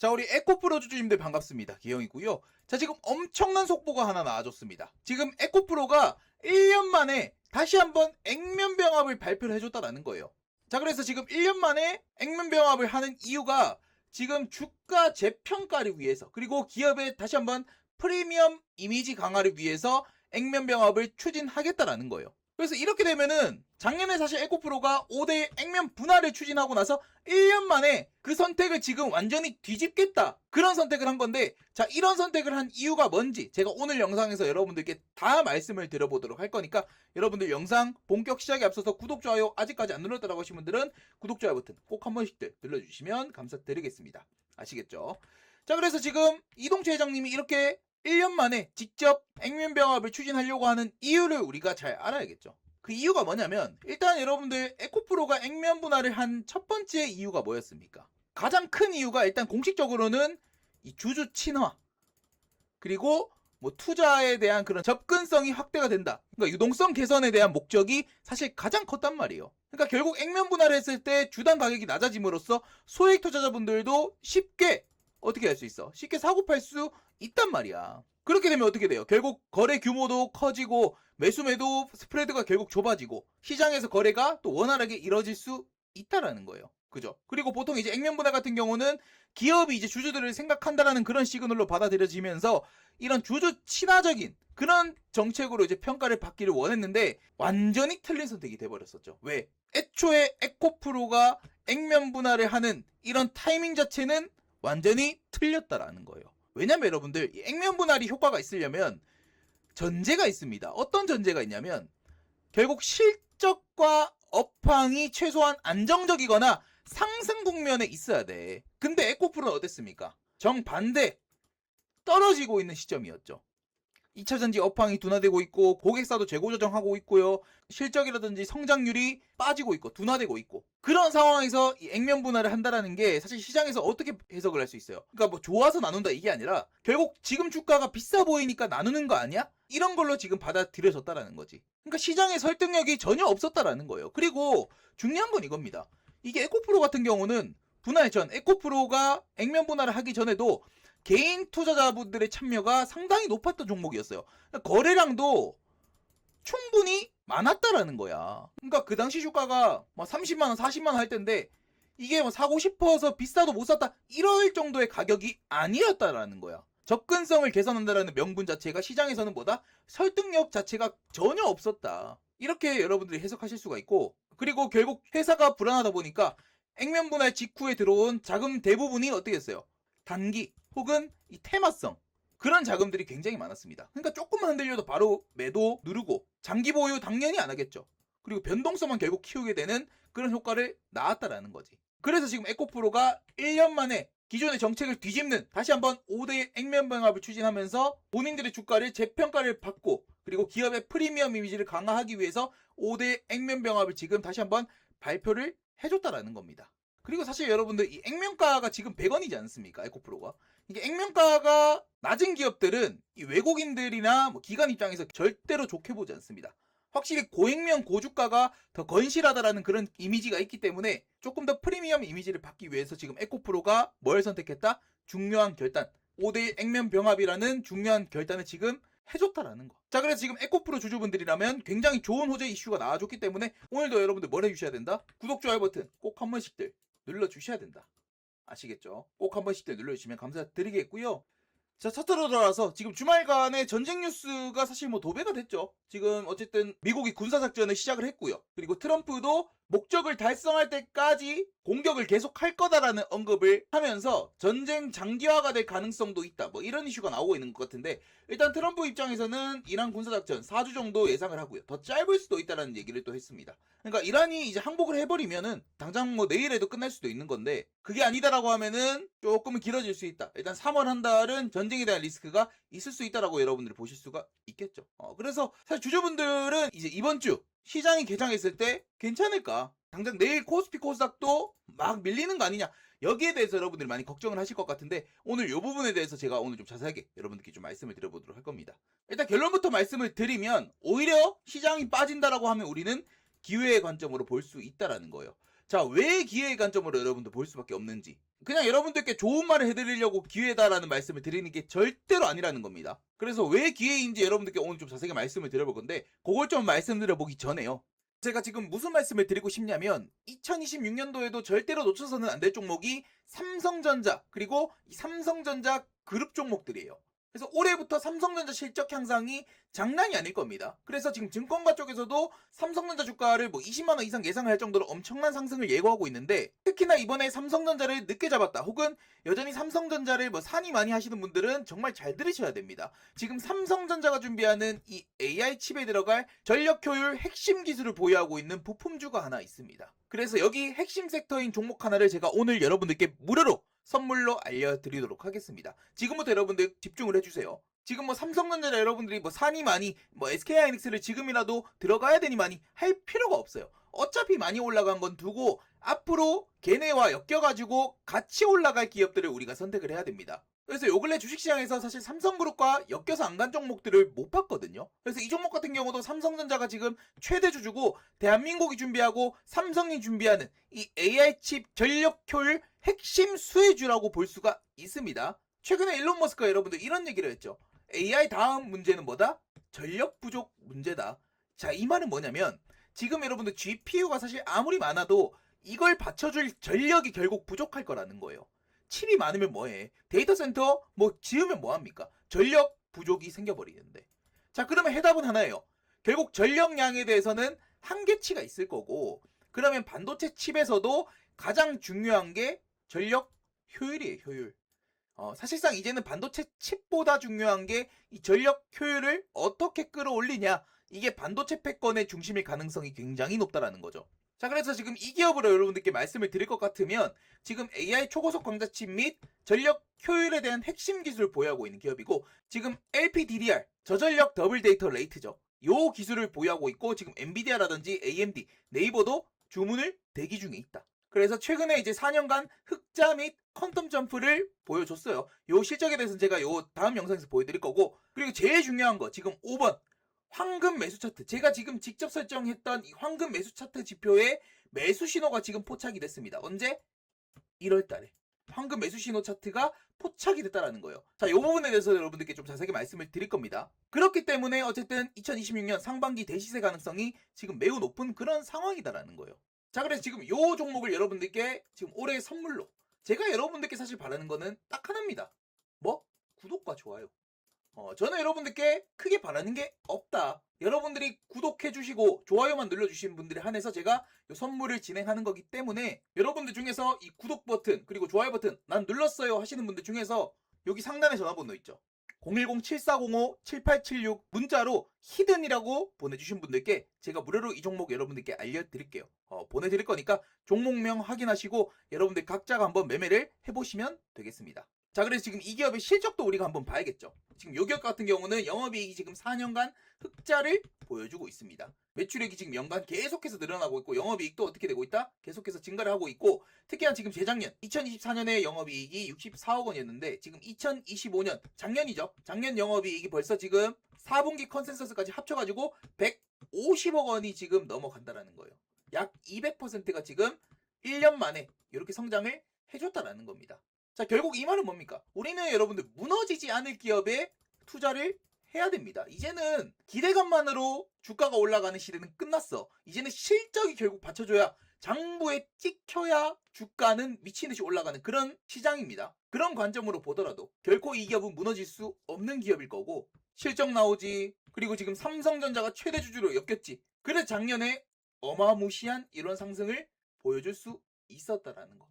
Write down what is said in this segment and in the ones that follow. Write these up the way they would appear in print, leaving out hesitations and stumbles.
자, 우리 에코프로 주주님들 반갑습니다. 기영이고요. 자, 지금 엄청난 속보가 하나 나와줬습니다. 지금 에코프로가 1년 만에 다시 한번 액면병합을 발표를 해줬다라는 거예요. 자, 그래서 지금 1년 만에 액면병합을 하는 이유가 지금 주가 재평가를 위해서, 그리고 기업의 다시 한번 프리미엄 이미지 강화를 위해서 액면병합을 추진하겠다라는 거예요. 그래서 이렇게 되면은 작년에 사실 에코프로가 5대 액면 분할을 추진하고 나서 1년 만에 그 선택을 지금 완전히 뒤집겠다, 그런 선택을 한 건데, 자, 이런 선택을 한 이유가 뭔지 제가 오늘 영상에서 여러분들께 다 말씀을 드려보도록 할 거니까, 여러분들 영상 본격 시작에 앞서서 구독, 좋아요 아직까지 안 눌렀다라고 하신 분들은 구독, 좋아요 버튼 꼭 한 번씩들 눌러주시면 감사드리겠습니다. 아시겠죠? 자, 그래서 지금 이동채 회장님이 이렇게 1년 만에 직접 액면병합을 추진하려고 하는 이유를 우리가 잘 알아야겠죠. 그 이유가 뭐냐면, 일단 여러분들 에코프로가 액면 분할을 한 첫 번째 이유가 뭐였습니까? 가장 큰 이유가 일단 공식적으로는 이 주주 친화, 그리고 뭐 투자에 대한 그런 접근성이 확대가 된다, 그러니까 유동성 개선에 대한 목적이 사실 가장 컸단 말이에요. 그러니까 결국 액면 분할을 했을 때 주당 가격이 낮아짐으로써 소액 투자자분들도 쉽게 어떻게 할 수 있어? 쉽게 사고 팔 수 있단 말이야. 그렇게 되면 어떻게 돼요? 결국 거래 규모도 커지고 매수 매도 스프레드가 결국 좁아지고 시장에서 거래가 또 원활하게 이뤄질 수 있다라는 거예요. 그죠? 그리고 보통 이제 액면 분할 같은 경우는 기업이 이제 주주들을 생각한다라는 그런 시그널로 받아들여지면서 이런 주주 친화적인 그런 정책으로 이제 평가를 받기를 원했는데, 완전히 틀린 선택이 돼버렸었죠. 왜? 애초에 에코프로가 액면 분할을 하는 이런 타이밍 자체는 완전히 틀렸다라는 거예요. 왜냐면 여러분들, 이 액면 분할이 효과가 있으려면 전제가 있습니다. 어떤 전제가 있냐면, 결국 실적과 업황이 최소한 안정적이거나 상승 국면에 있어야 돼. 근데 에코프로는 어땠습니까? 정반대, 떨어지고 있는 시점이었죠. 2차전지 업황이 둔화되고 있고 고객사도 재고 조정하고 있고요. 실적이라든지 성장률이 빠지고 있고 둔화되고 있고, 그런 상황에서 이 액면 분할을 한다라는 게 사실 시장에서 어떻게 해석을 할 수 있어요? 그러니까 뭐 좋아서 나눈다 이게 아니라, 결국 지금 주가가 비싸 보이니까 나누는 거 아니야? 이런 걸로 지금 받아들여졌다라는 거지. 그러니까 시장의 설득력이 전혀 없었다라는 거예요. 그리고 중요한 건 이겁니다. 이게 에코프로 같은 경우는 분할 전, 에코프로가 액면 분할을 하기 전에도 개인 투자자분들의 참여가 상당히 높았던 종목이었어요. 거래량도 충분히 많았다라는 거야. 그러니까 그 당시 주가가 뭐 30만원, 40만원 할 텐데, 이게 뭐 사고 싶어서 비싸도 못 샀다 이럴 정도의 가격이 아니었다라는 거야. 접근성을 개선한다라는 명분 자체가 시장에서는 뭐다? 설득력 자체가 전혀 없었다, 이렇게 여러분들이 해석하실 수가 있고, 그리고 결국 회사가 불안하다 보니까 액면 분할 직후에 들어온 자금 대부분이 어떻게 했어요? 단기 혹은 이 테마성, 그런 자금들이 굉장히 많았습니다. 그러니까 조금만 흔들려도 바로 매도 누르고, 장기 보유 당연히 안 하겠죠. 그리고 변동성만 결국 키우게 되는 그런 효과를 낳았다라는 거지. 그래서 지금 에코프로가 1년 만에 기존의 정책을 뒤집는, 다시 한번 5대 액면 병합을 추진하면서 본인들의 주가를 재평가를 받고, 그리고 기업의 프리미엄 이미지를 강화하기 위해서 5대 액면 병합을 지금 다시 한번 발표를 해줬다라는 겁니다. 그리고 사실 여러분들, 이 액면가가 지금 100원이지 않습니까? 에코프로가. 이게 액면가가 낮은 기업들은 이 외국인들이나 뭐 기관 입장에서 절대로 좋게 보지 않습니다. 확실히 고액면 고주가가 더 건실하다라는 그런 이미지가 있기 때문에 조금 더 프리미엄 이미지를 받기 위해서 지금 에코프로가 뭘 선택했다? 중요한 결단, 5대 액면 병합이라는 중요한 결단을 지금 해줬다라는 거. 자, 그래서 지금 에코프로 주주분들이라면 굉장히 좋은 호재 이슈가 나와줬기 때문에 오늘도 여러분들 뭘 해주셔야 된다? 구독, 좋아요 버튼 꼭 한 번씩들 눌러주셔야 된다. 아시겠죠? 꼭 한 번씩들 눌러주시면 감사드리겠고요. 자, 차트로 돌아와서 지금 주말간에 전쟁 뉴스가 사실 뭐 도배가 됐죠. 지금 어쨌든 미국이 군사작전을 시작을 했고요. 그리고 트럼프도 목적을 달성할 때까지 공격을 계속할 거다라는 언급을 하면서 전쟁 장기화가 될 가능성도 있다, 뭐 이런 이슈가 나오고 있는 것 같은데, 일단 트럼프 입장에서는 이란 군사작전 4주 정도 예상을 하고요. 더 짧을 수도 있다라는 얘기를 또 했습니다. 그러니까 이란이 이제 항복을 해버리면은 당장 뭐 내일에도 끝날 수도 있는 건데, 그게 아니다라고 하면은 조금은 길어질 수 있다. 일단 3월 한 달은 전쟁에 대한 리스크가 있을 수 있다라고 여러분들이 보실 수가 있겠죠. 그래서 사실 주주분들은 이제 이번 주 시장이 개장했을 때 괜찮을까? 당장 내일 코스피 코스닥도 막 밀리는 거 아니냐? 여기에 대해서 여러분들이 많이 걱정을 하실 것 같은데, 오늘 이 부분에 대해서 제가 오늘 좀 자세하게 여러분들께 좀 말씀을 드려보도록 할 겁니다. 일단 결론부터 말씀을 드리면, 오히려 시장이 빠진다라고 하면 우리는 기회의 관점으로 볼 수 있다라는 거예요. 자, 왜 기회의 관점으로 여러분들 볼 수밖에 없는지. 그냥 여러분들께 좋은 말을 해드리려고 기회다라는 말씀을 드리는 게 절대로 아니라는 겁니다. 그래서 왜 기회인지 여러분들께 오늘 좀 자세히 말씀을 드려볼 건데, 그걸 좀 말씀드려보기 전에요. 제가 지금 무슨 말씀을 드리고 싶냐면 2026년도에도 절대로 놓쳐서는 안 될 종목이 삼성전자, 그리고 이 삼성전자 그룹 종목들이에요. 그래서 올해부터 삼성전자 실적 향상이 장난이 아닐 겁니다. 그래서 지금 증권가 쪽에서도 삼성전자 주가를 뭐 20만 원 이상 예상할 정도로 엄청난 상승을 예고하고 있는데, 특히나 이번에 삼성전자를 늦게 잡았다, 혹은 여전히 삼성전자를 뭐 산이 많이 하시는 분들은 정말 잘 들으셔야 됩니다. 지금 삼성전자가 준비하는 이 AI 칩에 들어갈 전력 효율 핵심 기술을 보유하고 있는 부품주가 하나 있습니다. 그래서 여기 핵심 섹터인 종목 하나를 제가 오늘 여러분들께 무료로 선물로 알려드리도록 하겠습니다. 지금부터 여러분들 집중을 해주세요. 지금 뭐 삼성전자 여러분들이 뭐 산이 많이, 뭐 SK하이닉스를 지금이라도 들어가야 되니 많이 할 필요가 없어요. 어차피 많이 올라간 건 두고 앞으로 걔네와 엮여가지고 같이 올라갈 기업들을 우리가 선택을 해야 됩니다. 그래서 요 근래 주식시장에서 사실 삼성그룹과 엮여서 안 간 종목들을 못 봤거든요. 그래서 이 종목 같은 경우도 삼성전자가 지금 최대 주주고 대한민국이 준비하고 삼성이 준비하는 이 AI 칩 전력 효율 핵심 수혜주라고 볼 수가 있습니다. 최근에 일론 머스크가 여러분들 이런 얘기를 했죠. AI 다음 문제는 뭐다? 전력 부족 문제다. 자, 이 말은 뭐냐면 지금 여러분들 GPU가 사실 아무리 많아도 이걸 받쳐줄 전력이 결국 부족할 거라는 거예요. 칩이 많으면 뭐해? 데이터 센터 뭐 지으면 뭐합니까? 전력 부족이 생겨버리는데. 자, 그러면 해답은 하나예요. 결국 전력량에 대해서는 한계치가 있을 거고, 그러면 반도체 칩에서도 가장 중요한 게 전력 효율이에요. 효율. 사실상 이제는 반도체 칩보다 중요한 게 이 전력 효율을 어떻게 끌어올리냐, 이게 반도체 패권의 중심일 가능성이 굉장히 높다라는 거죠. 자, 그래서 지금 이 기업으로 여러분들께 말씀을 드릴 것 같으면 지금 AI 초고속 광자칩 및 전력 효율에 대한 핵심 기술을 보유하고 있는 기업이고, 지금 LPDDR 저전력 더블 데이터 레이트죠. 요 기술을 보유하고 있고, 지금 엔비디아라든지 AMD, 네이버도 주문을 대기 중에 있다. 그래서 최근에 이제 4년간 흑자 및 퀀텀 점프를 보여줬어요. 요 실적에 대해서는 제가 요 다음 영상에서 보여드릴 거고, 그리고 제일 중요한 거 지금 5번 황금 매수 차트, 제가 지금 직접 설정했던 이 황금 매수 차트 지표에 매수 신호가 지금 포착이 됐습니다. 언제? 1월 달에 황금 매수 신호 차트가 포착이 됐다라는 거예요. 자, 이 부분에 대해서 여러분들께 좀 자세하게 말씀을 드릴 겁니다. 그렇기 때문에 어쨌든 2026년 상반기 대시세 가능성이 지금 매우 높은 그런 상황이다라는 거예요. 자, 그래서 지금 이 종목을 여러분들께 지금 올해 선물로, 제가 여러분들께 사실 바라는 거는 딱 하나입니다. 뭐? 구독과 좋아요. 저는 여러분들께 크게 바라는 게 없다. 여러분들이 구독해주시고 좋아요만 눌러주신 분들에 한해서 제가 이 선물을 진행하는 거기 때문에, 여러분들 중에서 이 구독 버튼 그리고 좋아요 버튼 난 눌렀어요 하시는 분들 중에서 여기 상단에 전화번호 있죠. 010-7405-7876 문자로 히든이라고 보내주신 분들께 제가 무료로 이 종목 여러분들께 알려드릴게요. 보내드릴 거니까 종목명 확인하시고 여러분들 각자가 한번 매매를 해보시면 되겠습니다. 자, 그래서 지금 이 기업의 실적도 우리가 한번 봐야겠죠. 지금 이 기업 같은 경우는 영업이익이 지금 4년간 흑자를 보여주고 있습니다. 매출액이 지금 연간 계속해서 늘어나고 있고, 영업이익도 어떻게 되고 있다? 계속해서 증가를 하고 있고, 특히나 지금 재작년 2024년에 영업이익이 64억 원이었는데 지금 2025년 작년이죠. 작년 영업이익이 벌써 지금 4분기 컨센서스까지 합쳐가지고 150억 원이 지금 넘어간다라는 거예요. 약 200%가 지금 1년 만에 이렇게 성장을 해줬다라는 겁니다. 자, 결국 이 말은 뭡니까? 우리는 여러분들 무너지지 않을 기업에 투자를 해야 됩니다. 이제는 기대감만으로 주가가 올라가는 시대는 끝났어. 이제는 실적이 결국 받쳐줘야, 장부에 찍혀야 주가는 미친듯이 올라가는 그런 시장입니다. 그런 관점으로 보더라도 결코 이 기업은 무너질 수 없는 기업일 거고, 실적 나오지, 그리고 지금 삼성전자가 최대 주주로 엮였지. 그래서 작년에 어마무시한 이런 상승을 보여줄 수 있었다라는 거.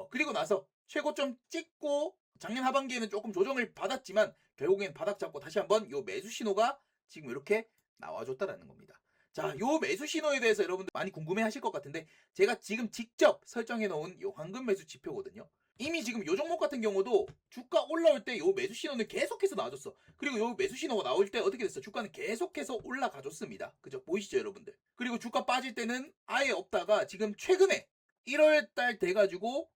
그리고 나서 최고점 찍고 작년 하반기에는 조금 조정을 받았지만 결국엔 바닥 잡고 다시 한번 요 매수 신호가 지금 이렇게 나와줬다라는 겁니다. 자, 요 매수 신호에 대해서 여러분들 많이 궁금해 하실 것 같은데, 제가 지금 직접 설정해 놓은 요 황금 매수 지표거든요. 이미 지금 요 종목 같은 경우도 주가 올라올 때 요 매수 신호는 계속해서 나와줬어. 그리고 요 매수 신호가 나올 때 어떻게 됐어? 주가는 계속해서 올라가줬습니다. 그죠? 보이시죠, 여러분들? 그리고 주가 빠질 때는 아예 없다가 지금 최근에 1월달 돼가지고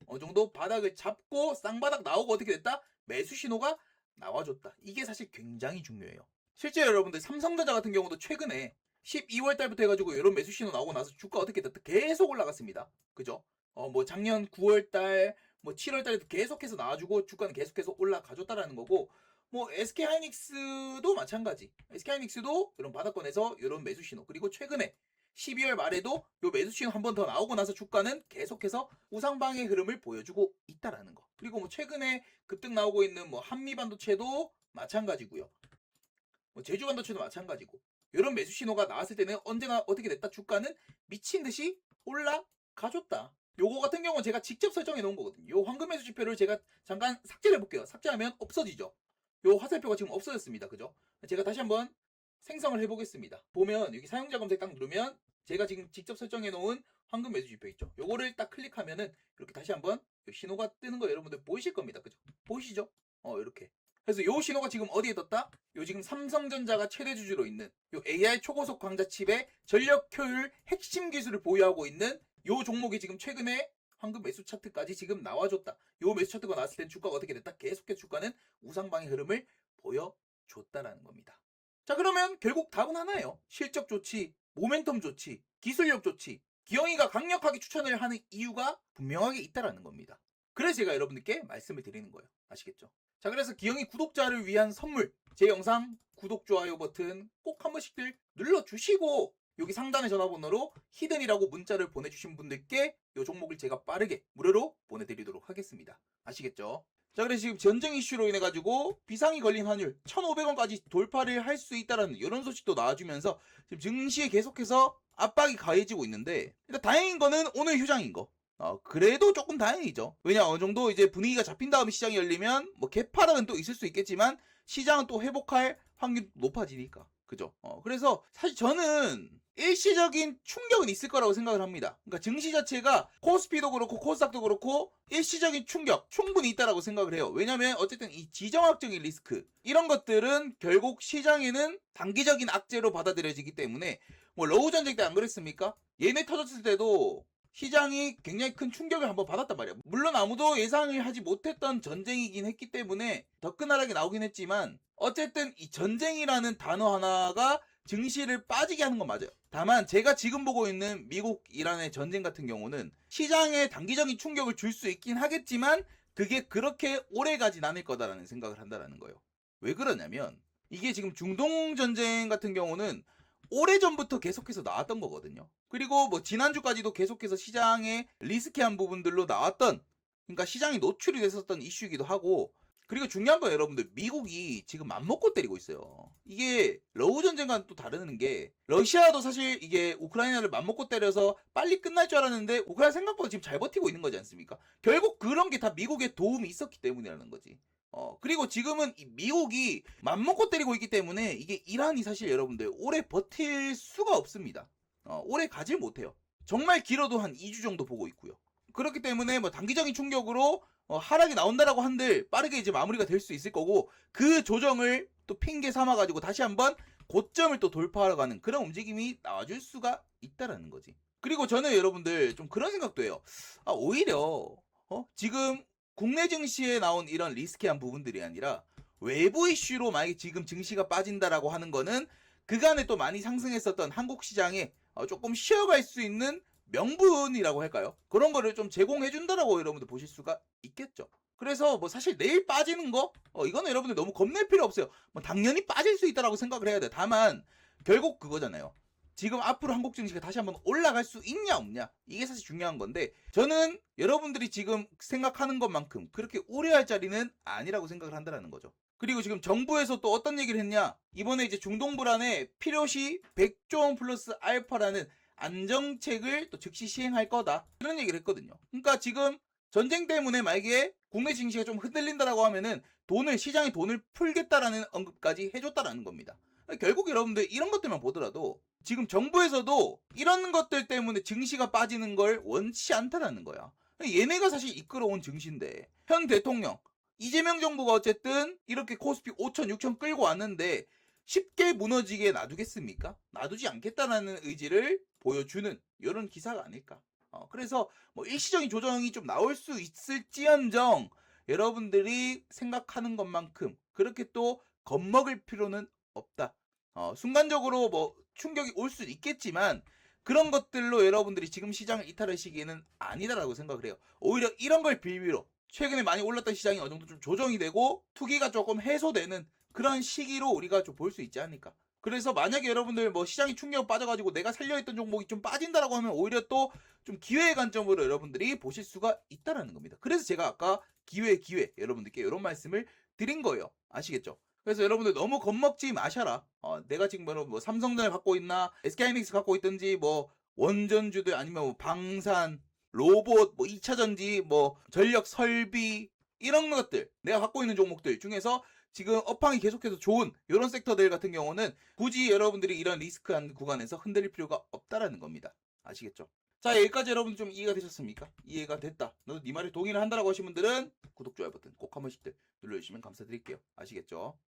어느 정도 바닥을 잡고 쌍바닥 나오고 어떻게 됐다? 매수 신호가 나와줬다. 이게 사실 굉장히 중요해요. 실제 여러분들 삼성전자 같은 경우도 최근에 12월 달부터 해가지고 이런 매수 신호 나오고 나서 주가 어떻게 됐다? 계속 올라갔습니다. 그죠? 뭐 작년 9월 달, 뭐 7월 달에도 계속해서 나와주고 주가는 계속해서 올라가줬다라는 거고, 뭐 SK 하이닉스도 마찬가지. SK 하이닉스도 이런 바닥권에서 이런 매수 신호, 그리고 최근에 12월 말에도 요 매수 신호 한 번 더 나오고 나서 주가는 계속해서 우상방의 흐름을 보여주고 있다라는 거. 그리고 뭐 최근에 급등 나오고 있는 뭐 한미반도체도 마찬가지고요. 뭐 제주반도체도 마찬가지고. 이런 매수 신호가 나왔을 때는 언제나 어떻게 됐다? 주가는 미친 듯이 올라가줬다. 요거 같은 경우는 제가 직접 설정해 놓은 거거든요. 요 황금 매수 지표를 제가 잠깐 삭제를 해볼게요. 삭제하면 없어지죠. 요 화살표가 지금 없어졌습니다. 그죠? 제가 다시 한번 생성을 해보겠습니다. 보면 여기 사용자 검색 딱 누르면 제가 지금 직접 설정해 놓은 황금 매수 지표 있죠. 요거를 딱 클릭하면은 이렇게 다시 한번 신호가 뜨는 거 여러분들 보이실 겁니다. 그죠? 보이시죠? 이렇게. 그래서 요 신호가 지금 어디에 떴다? 요 지금 삼성전자가 최대 주주로 있는 요 AI 초고속 광자 칩의 전력 효율 핵심 기술을 보유하고 있는 요 종목이 지금 최근에 황금 매수 차트까지 지금 나와줬다. 요 매수 차트가 나왔을 땐 주가가 어떻게 됐다? 계속해서 주가는 우상방의 흐름을 보여줬다라는 겁니다. 자, 그러면 결국 답은 하나예요. 실적 좋지, 모멘텀 좋지, 기술력 좋지, 기영이가 강력하게 추천을 하는 이유가 분명하게 있다라는 겁니다. 그래서 제가 여러분들께 말씀을 드리는 거예요. 아시겠죠? 자, 그래서 기영이 구독자를 위한 선물, 제 영상 구독, 좋아요 버튼 꼭 한 번씩들 눌러주시고 여기 상단의 전화번호로 히든이라고 문자를 보내주신 분들께 이 종목을 제가 빠르게 무료로 보내드리도록 하겠습니다. 아시겠죠? 자, 그래서 지금 전쟁 이슈로 인해 가지고 비상이 걸린 환율 1,500원까지 돌파를 할 수 있다라는 이런 소식도 나와주면서 지금 증시에 계속해서 압박이 가해지고 있는데, 일단 다행인 거는 오늘 휴장인 거. 그래도 조금 다행이죠. 왜냐, 어느 정도 이제 분위기가 잡힌 다음에 시장이 열리면 뭐 개파락은 또 있을 수 있겠지만 시장은 또 회복할 확률이 높아지니까. 그죠? 그래서 사실 저는 일시적인 충격은 있을 거라고 생각을 합니다. 그러니까 증시 자체가 코스피도 그렇고 코스닥도 그렇고 일시적인 충격 충분히 있다라고 생각을 해요. 왜냐면 어쨌든 이 지정학적인 리스크 이런 것들은 결국 시장에는 단기적인 악재로 받아들여지기 때문에, 뭐 러우 전쟁 때 안 그랬습니까? 얘네 터졌을 때도 시장이 굉장히 큰 충격을 한번 받았단 말이야. 물론 아무도 예상을 하지 못했던 전쟁이긴 했기 때문에 더 끈활하게 나오긴 했지만, 어쨌든 이 전쟁이라는 단어 하나가 증시를 빠지게 하는 건 맞아요. 다만 제가 지금 보고 있는 미국 이란의 전쟁 같은 경우는 시장에 단기적인 충격을 줄 수 있긴 하겠지만 그게 그렇게 오래 가진 않을 거다라는 생각을 한다는 거예요. 왜 그러냐면 이게 지금 중동 전쟁 같은 경우는 오래전부터 계속해서 나왔던 거거든요. 그리고 뭐 지난주까지도 계속해서 시장에 리스키한 부분들로 나왔던, 그러니까 시장이 노출이 됐었던 이슈이기도 하고, 그리고 중요한 건 여러분들 미국이 지금 맘먹고 때리고 있어요. 이게 러우 전쟁과는 또 다르는 게, 러시아도 사실 이게 우크라이나를 맘먹고 때려서 빨리 끝날 줄 알았는데 우크라이나 생각보다 지금 잘 버티고 있는 거지 않습니까? 결국 그런 게 다 미국의 도움이 있었기 때문이라는 거지. 그리고 지금은 이 미국이 맘먹고 때리고 있기 때문에 이게 이란이 사실 여러분들 오래 버틸 수가 없습니다. 오래 가질 못해요. 정말 길어도 한 2주 정도 보고 있고요. 그렇기 때문에 뭐 단기적인 충격으로 하락이 나온다라고 한들 빠르게 이제 마무리가 될 수 있을 거고, 그 조정을 또 핑계 삼아가지고 다시 한번 고점을 또 돌파하러 가는 그런 움직임이 나와줄 수가 있다라는 거지. 그리고 저는 여러분들 좀 그런 생각도 해요. 오히려 지금 국내 증시에 나온 이런 리스키한 부분들이 아니라 외부 이슈로 만약에 지금 증시가 빠진다라고 하는 거는 그간에 또 많이 상승했었던 한국 시장에 조금 쉬어갈 수 있는 명분이라고 할까요? 그런 거를 좀 제공해준다라고 여러분들 보실 수가 있겠죠. 그래서 뭐 사실 내일 빠지는 거 이거는 여러분들 너무 겁낼 필요 없어요. 뭐 당연히 빠질 수 있다라고 생각을 해야 돼. 다만 결국 그거잖아요. 지금 앞으로 한국 증시가 다시 한번 올라갈 수 있냐 없냐, 이게 사실 중요한 건데, 저는 여러분들이 지금 생각하는 것만큼 그렇게 우려할 자리는 아니라고 생각을 한다는 거죠. 그리고 지금 정부에서 또 어떤 얘기를 했냐, 이번에 이제 중동 불안에 필요시 100조 원 플러스 알파라는 안정책을 또 즉시 시행할 거다, 이런 얘기를 했거든요. 그러니까 지금 전쟁 때문에 만약에 국내 증시가 좀 흔들린다라고 하면은 시장에 돈을 풀겠다라는 언급까지 해줬다라는 겁니다. 결국 여러분들 이런 것들만 보더라도 지금 정부에서도 이런 것들 때문에 증시가 빠지는 걸 원치 않다라는 거야. 얘네가 사실 이끌어온 증시인데, 현 대통령 이재명 정부가 어쨌든 이렇게 코스피 5천 6천 끌고 왔는데 쉽게 무너지게 놔두겠습니까? 놔두지 않겠다라는 의지를 보여주는 이런 기사가 아닐까. 그래서 뭐 일시적인 조정이 좀 나올 수 있을지언정 여러분들이 생각하는 것만큼 그렇게 또 겁먹을 필요는 없다. 순간적으로 뭐 충격이 올 수도 있겠지만 그런 것들로 여러분들이 지금 시장을 이탈하시기에는 아니다라고 생각을 해요. 오히려 이런 걸 빌미로 최근에 많이 올랐던 시장이 어느 정도 좀 조정이 되고 투기가 조금 해소되는 그런 시기로 우리가 좀 볼 수 있지 않을까. 그래서 만약에 여러분들 뭐 시장이 충격 빠져가지고 내가 살려있던 종목이 좀 빠진다라고 하면 오히려 또 좀 기회의 관점으로 여러분들이 보실 수가 있다라는 겁니다. 그래서 제가 아까 기회 여러분들께 이런 말씀을 드린 거예요. 아시겠죠? 그래서 여러분들 너무 겁먹지 마셔라. 내가 지금 뭐 삼성전자 갖고 있나, SK하이닉스 갖고 있든지, 뭐 원전주들 아니면 뭐 방산, 로봇, 뭐 2차전지, 뭐 전력 설비 이런 것들 내가 갖고 있는 종목들 중에서 지금 업황이 계속해서 좋은 이런 섹터들 같은 경우는 굳이 여러분들이 이런 리스크한 구간에서 흔들릴 필요가 없다라는 겁니다. 아시겠죠? 자, 여기까지 여러분 좀 이해가 되셨습니까? 이해가 됐다. 너도 네 말에 동의를 한다라고 하신 분들은 구독, 좋아요 버튼 꼭 한 번씩 눌러주시면 감사드릴게요. 아시겠죠?